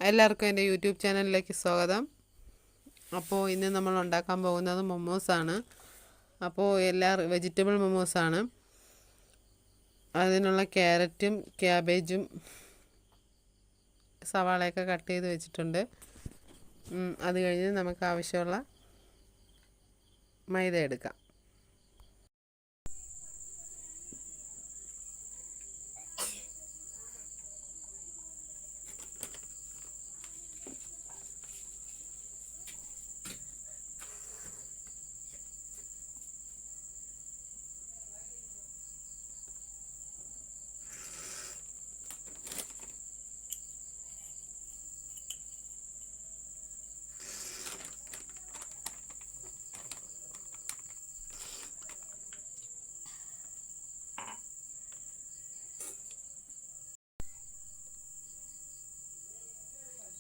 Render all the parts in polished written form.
എല്ലാവർക്കും എൻ്റെ യൂട്യൂബ് ചാനലിലേക്ക് സ്വാഗതം. അപ്പോൾ ഇന്ന് നമ്മൾ ഉണ്ടാക്കാൻ പോകുന്നത് മൊമോസാണ്. അപ്പോൾ വെജിറ്റബിൾ മൊമോസാണ്. അതിനുള്ള ക്യാരറ്റും ക്യാബേജും സവാളയൊക്കെ കട്ട് ചെയ്ത് വെച്ചിട്ടുണ്ട്. അത് കഴിഞ്ഞ് നമുക്ക് ആവശ്യമുള്ള മൈദ എടുക്കാം.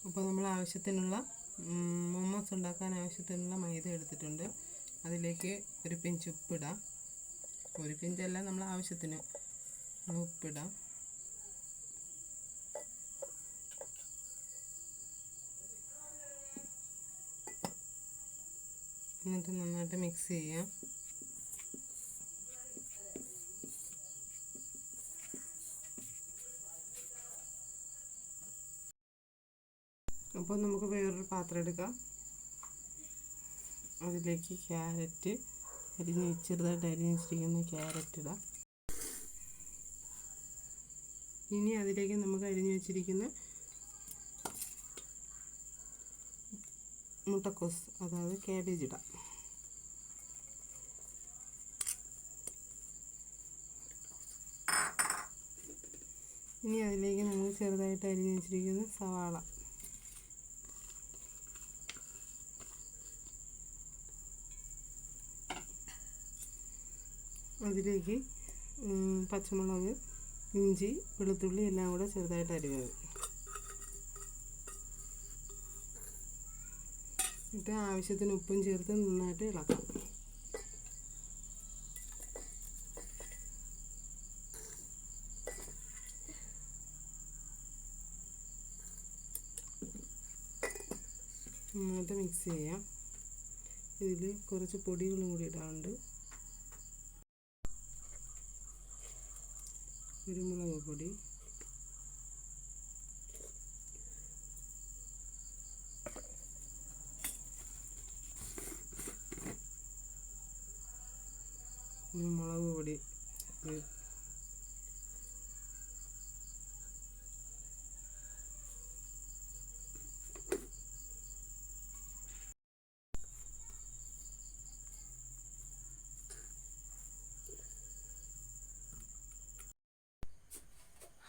അപ്പോൾ നമ്മൾ ആവശ്യത്തിനുള്ള മൊമോസ് ഉണ്ടാക്കാൻ ആവശ്യത്തിനുള്ള മൈദ എടുത്തിട്ടുണ്ട്. അതിലേക്ക് ഒരു പിഞ്ച് ഉപ്പിടാം. ഒരു പിഞ്ചല്ല, നമ്മൾ ആവശ്യത്തിന് ഉപ്പിടാം. എന്നിട്ട് നന്നായിട്ട് മിക്സ് ചെയ്യാം. അപ്പോൾ നമുക്ക് വേറൊരു പാത്രം എടുക്കാം. അതിലേക്ക് ചെറുതായിട്ട് അരിഞ്ഞ് വെച്ചിരിക്കുന്ന ക്യാരറ്റ് ഇടാം. ഇനി അതിലേക്ക് നമുക്ക് അരിഞ്ഞ് വെച്ചിരിക്കുന്ന മുട്ടക്കോസ്, അതായത് ക്യാബേജ് ഇടാം. ഇനി അതിലേക്ക് നമ്മൾ ചെറുതായിട്ട് അരിഞ്ഞ് വെച്ചിരിക്കുന്ന സവാള, അതിലേക്ക് പച്ചമുളക്, ഇഞ്ചി, വെളുത്തുള്ളി എല്ലാം കൂടെ ചെറുതായിട്ട് അരിഞ്ഞത് ഇട്ട് ആവശ്യത്തിന് ഉപ്പും ചേർത്ത് നന്നായിട്ട് ഇളക്കാം. നന്നായിട്ട് മിക്സ് ചെയ്യാം. ഇതിൽ കുറച്ച് പൊടികളും കൂടി ഇടാറുണ്ട്. കുരുമുളക് പൊടി, മുളക് പൊടി,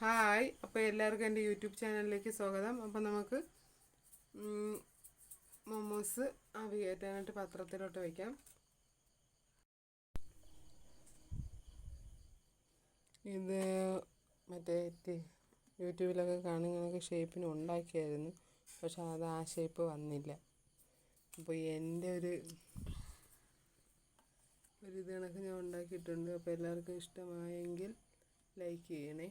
ഹായ്. അപ്പോൾ എല്ലാവർക്കും എൻ്റെ യൂട്യൂബ് ചാനലിലേക്ക് സ്വാഗതം. അപ്പോൾ നമുക്ക് മൊമോസ് ആവി കയറ്റാനായിട്ട് പാത്രത്തിലോട്ട് വയ്ക്കാം. ഇത് മറ്റേ യൂട്യൂബിലൊക്കെ കാണുന്ന ഷേപ്പിന് ഉണ്ടാക്കിയായിരുന്നു, പക്ഷെ അത് ആ ഷേപ്പ് വന്നില്ല. അപ്പോൾ എൻ്റെ ഒരു ഇത് കണക്ക് ഞാൻ ഉണ്ടാക്കിയിട്ടുണ്ട്. അപ്പോൾ എല്ലാവർക്കും ഇഷ്ടമായെങ്കിൽ ലൈക്ക് ചെയ്യണേ.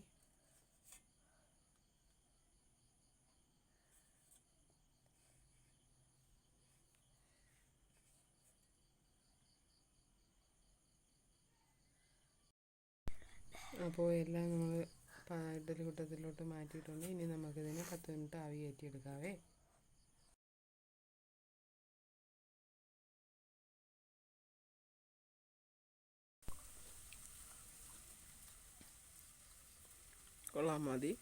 അപ്പോൾ എല്ലാം നമ്മൾ ഇഡ്ഡലി കുട്ടത്തിലോട്ട് മാറ്റിയിട്ടുണ്ട്. ഇനി നമുക്കിതിനെ 10 മിനിറ്റ് ആവി കയറ്റിയെടുക്കാവേ. കൊള്ളാം, മതി.